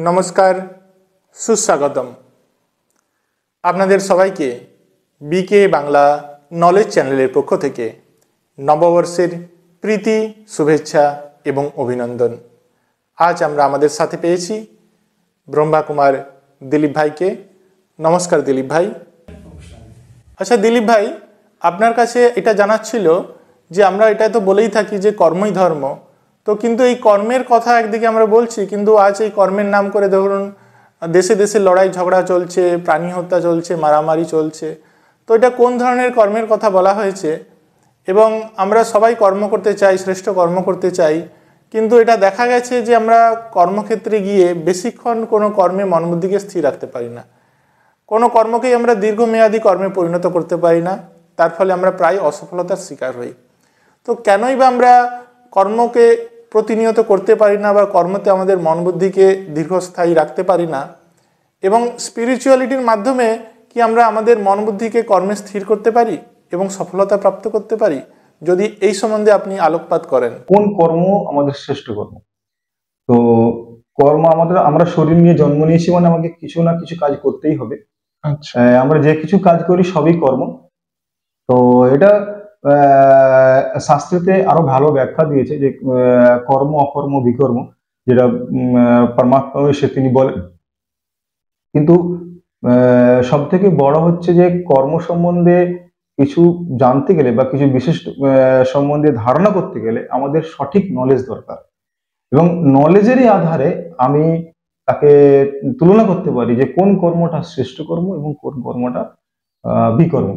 নমস্কার, সুস্বাগতম। আপনাদের সবাইকে বিকে বাংলা নলেজ চ্যানেলের পক্ষ থেকে নববর্ষের প্রীতি, শুভেচ্ছা এবং অভিনন্দন। আজ আমরা আমাদের সাথে পেয়েছি ব্রহ্মা কুমার দিলীপ ভাইকে। নমস্কার দিলীপ ভাই। আচ্ছা দিলীপ ভাই, আপনার কাছে এটা জানার ছিল যে আমরা এটা তো বলেই থাকি যে কর্মই ধর্ম, তো কিন্তু এই কর্মের কথা একদিকে আমরা বলছি, কিন্তু আজ এই কর্মের নাম করে ধরুন দেশে দেশে লড়াই ঝগড়া চলছে, প্রাণী হত্যা চলছে, মারামারি চলছে। তো এটা কোন ধরনের কর্মের কথা বলা হয়েছে? এবং আমরা সবাই কর্ম করতে চাই, শ্রেষ্ঠ কর্ম করতে চাই, কিন্তু এটা দেখা গেছে যে আমরা কর্মক্ষেত্রে গিয়ে বেশিক্ষণ কোনো কর্মে মনবুদ্ধিকে স্থির রাখতে পারি না। কোনো কর্মকেই আমরা দীর্ঘমেয়াদী কর্মে পরিণত করতে পারি না, তার ফলে আমরা প্রায় অসফলতার শিকার হই। তো কেনই বা আমরা কর্মকে প্রতিনিয়ত করতে পারি না বা কর্মতে আমাদের মন বুদ্ধিকে দীর্ঘস্থায়ী রাখতে পারি না, এবং স্পিরিচুয়ালিটির মাধ্যমে কি আমরা আমাদের মন বুদ্ধিকে কর্মে স্থির করতে পারি এবং সফলতা প্রাপ্ত করতে পারি? যদি এই সম্বন্ধে আপনি আলোকপাত করেন। কোন কর্ম আমাদের শ্রেষ্ঠ কর্ম? তো কর্ম আমরা শরীর নিয়ে জন্ম নিয়েছি মানে আমাকে কিছু না কিছু কাজ করতেই হবে। আচ্ছা, আমরা যে কিছু কাজ করি সবই কর্ম। তো এটা শাস্ত্রেতে আরো ভালো ব্যাখ্যা দিয়েছে যে কর্ম, অকর্ম, বিকর্ম, যেটা পরমাত্মা সে তিনি বলেন। কিন্তু সব থেকে বড় হচ্ছে যে কর্ম সম্বন্ধে কিছু জানতে গেলে বা কিছু বিশেষ সম্বন্ধে ধারণা করতে গেলে আমাদের সঠিক নলেজ দরকার, এবং নলেজেরই আধারে আমি তাকে তুলনা করতে পারি যে কোন কর্মটা শ্রেষ্ঠ কর্ম এবং কোন কর্মটা বিকর্ম।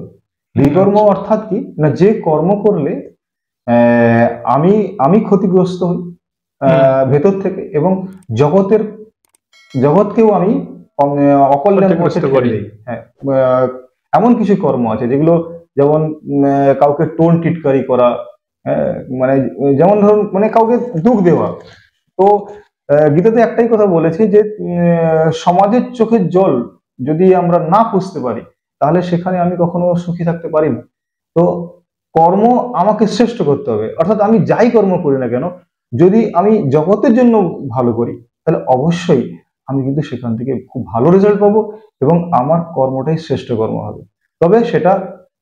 বিকর্ম অর্থাৎ কি না, যে কর্ম করলে আমি আমি ক্ষতিগ্রস্ত হই ভেতর থেকে, এবং জগৎকেও আমি অকল্যাণ পথে ঠেলে দেই। হ্যাঁ, এমন কিছু কর্ম আছে যেগুলো, যেমন কাউকে টোন টিটকারি করা, মানে যেমন ধরুন মানে কাউকে দুঃখ দেওয়া। তো গীতাতে একটাই কথা বলেছে যে সমাজের চোখের জল যদি আমরা না পুষতে পারি তাহলে সেখানে আমি কখনো সুখী থাকতে পারি না। তো কর্ম আমাকে শ্রেষ্ঠ করতে হবে, অর্থাৎ আমি যাই কর্ম করি না কেন, যদি আমি জগতের জন্য ভালো করি তাহলে অবশ্যই আমি কিন্তু সেখান থেকে খুব ভালো রেজাল্ট পাবো এবং আমার কর্মটাই শ্রেষ্ঠ কর্ম হবে। তবে সেটা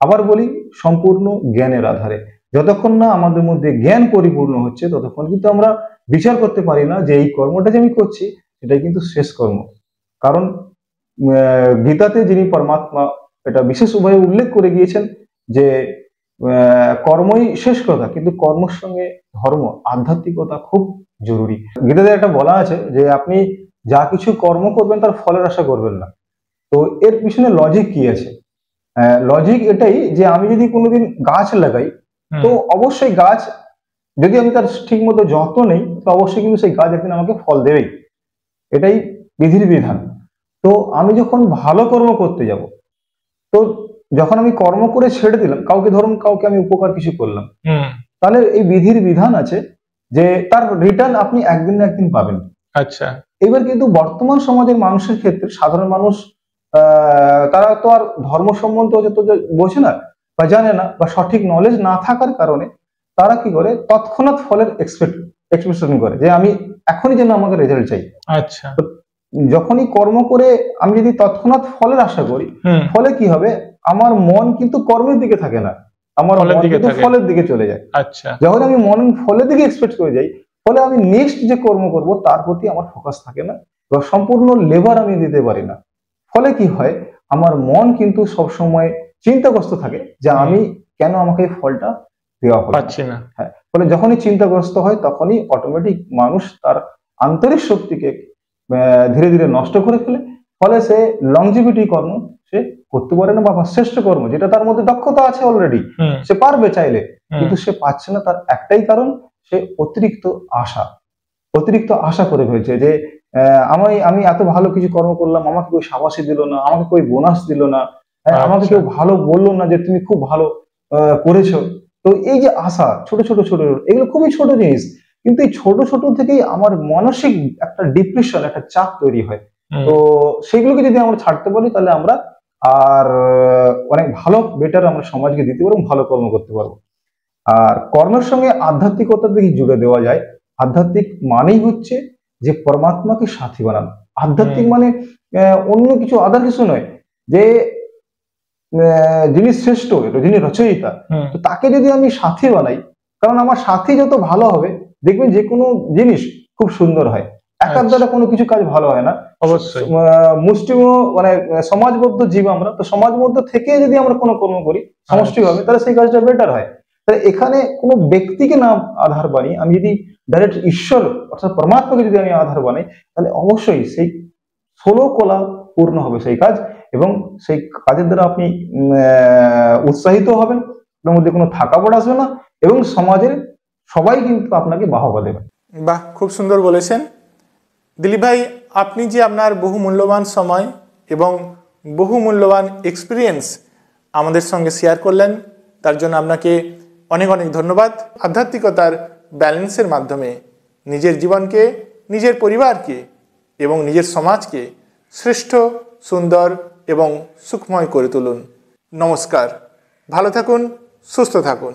আবার বলি, সম্পূর্ণ জ্ঞানের আধারে। যতক্ষণ না আমাদের মধ্যে জ্ঞান পরিপূর্ণ হচ্ছে ততক্ষণ কিন্তু আমরা বিচার করতে পারি না যে এই কর্মটা যে আমি করছি সেটাই কিন্তু শেষ কর্ম। কারণ গীতাতে যিনি পরমাত্মা এটা বিশেষ উভয়ে উল্লেখ করে গিয়েছেন যে কর্মই শেষ কথা, কিন্তু কর্মের সঙ্গে ধর্ম, আধ্যাত্মিকতা খুব জরুরি। গীতাতে একটা বলা আছে যে আপনি যা কিছু কর্ম করবেন তার ফলের আশা করবেন না। তো এর পিছনে লজিক কি আছে? লজিক এটাই যে আমি যদি কোনোদিন গাছ লাগাই, তো অবশ্যই গাছ, যদি আমি তার ঠিক মতো যত্ন নেই, তো অবশ্যই কিন্তু সেই গাছ একদিন আমাকে ফল দেবেই। এটাই বিধির বিধান। তো আমি যখন ভালো কর্ম করতে যাব, তো যখন আমি কর্ম করে ছেড়ে দিলাম, কাউকে আমি উপকার কিছু করলাম, তাহলে এই বিধির বিধান আছে যে তার রিটার্ন আপনি একদিন না একদিন পাবেন। আচ্ছা, এবার কিন্তু বর্তমান সমাজের মানুষের ক্ষেত্রে সাধারণ মানুষ তারা তো আর ধর্ম সম্বন্ধে যত বোঝে না বা জানে না, বা সঠিক নলেজ না থাকার কারণে তারা কি করে, তৎক্ষণাৎ ফলের এক্সপেকটেশন করে যে আমি এখনই যেন আমাকে রেজাল্ট চাই। আচ্ছা, যখনই কর্ম করে আমি যদি তৎক্ষণাৎ ফলের আশা করি, ফলে কি হবে, আমার মন কিন্তু কর্মের দিকে থাকে না, আমার মন কিন্তু ফলের দিকে চলে যায়। আচ্ছা, যখন আমি মন ফলের দিকে এক্সপেক্ট করে যাই, ফলে আমি নেক্সট যে কর্ম করব তার প্রতি আমার ফোকাস থাকে না বা সম্পূর্ণ লেবার আমি দিতে পারি না। ফলে কি হয়, আমার মন কিন্তু সবসময় চিন্তাগ্রস্ত থাকে যে আমি কেন আমাকে এই ফলটা দেওয়া হচ্ছে না। হ্যাঁ, ফলে যখনই চিন্তাগ্রস্ত হয় তখনই অটোমেটিক মানুষ তার আন্তরিক শক্তিকে ধীরে ধীরে নষ্ট করে ফেলে। ফলে সে লংজিভিটি কর্ম সে করতে পারে না, বা শ্রেষ্ঠ কর্ম যেটা তার মধ্যে দক্ষতা আছে অলরেডি, সে পারবে চাইলে, কিন্তু সে পাচ্ছে না। তার একটাই কারণ, সে অতিরিক্ত আশা করে ফেলছে যে আমি এত ভালো কিছু কর্ম করলাম, আমাকে কেউ সাবাসী দিল না, আমাকে কেউ বোনাস দিল না, আমাকে কেউ ভালো বললো না যে তুমি খুব ভালো করেছো। তো এই যে আশা, ছোট ছোট এগুলো খুবই ছোট জিনিস, কিন্তু এই ছোট ছোট থেকেই আমার মানসিক একটা ডিপ্রেশন, একটা চাপ তৈরি হয়। তো সেগুলোকে যদি আমরা ছাড়তে পারি তাহলে আমরা আর অনেক ভালো বেটার আমরা সমাজকে দিতে পারবো, ভালো কর্ম করতে পারবো। আর কর্মের সঙ্গে আধ্যাত্মিকতা দিকে জুড়ে দেওয়া যায়। আধ্যাত্মিক মানেই হচ্ছে যে পরমাত্মাকে সাথী বানানো, আধ্যাত্মিক মানে অন্য কিছু আদার কিছু নয়, যে যিনি শ্রেষ্ঠ, যিনি রচয়িতা, তো তাকে যদি আমি সাথী বানাই, কারণ আমার সাথী যত ভালো হবে দেখবেন যে কোনো জিনিস খুব সুন্দর হয়। একার দ্বারা কোনো কিছু কাজ ভালো হয় না। অবশ্যই মুষ্টিম মানে সমাজবদ্ধ জীব আমরা, তো সমাজবদ্ধ থেকে যদি আমরা কোনো কর্ম করি সমষ্টি হবে, তাহলে সেই কাজটা বেটার হয়। তাহলে এখানে কোনো ব্যক্তিকে না আধার বানিয়ে আমি যদি ডাইরেক্ট ঈশ্বর অর্থাৎ পরমাত্মাকে যদি আমি আধার বানাই, তাহলে অবশ্যই সেই 16 কলা পূর্ণ হবে সেই কাজ, এবং সেই কাজের দ্বারা আপনি উৎসাহিত হবেন, ওর মধ্যে কোনো থাকাপড় আসবে না, এবং সমাজের সবাই কিন্তু আপনাকে বাহবা দেবে। বাহ, খুব সুন্দর বলেছেন দিলীপ ভাই। আপনি যে আপনার বহু মূল্যবান সময় এবং বহু মূল্যবান এক্সপিরিয়েন্স আমাদের সঙ্গে শেয়ার করলেন, তার জন্য আপনাকে অনেক অনেক ধন্যবাদ। আধ্যাত্মিকতার ব্যালেন্সের মাধ্যমে নিজের জীবনকে, নিজের পরিবারকে এবং নিজের সমাজকে শ্রেষ্ঠ, সুন্দর এবং সুখময় করে তুলুন। নমস্কার, ভালো থাকুন, সুস্থ থাকুন।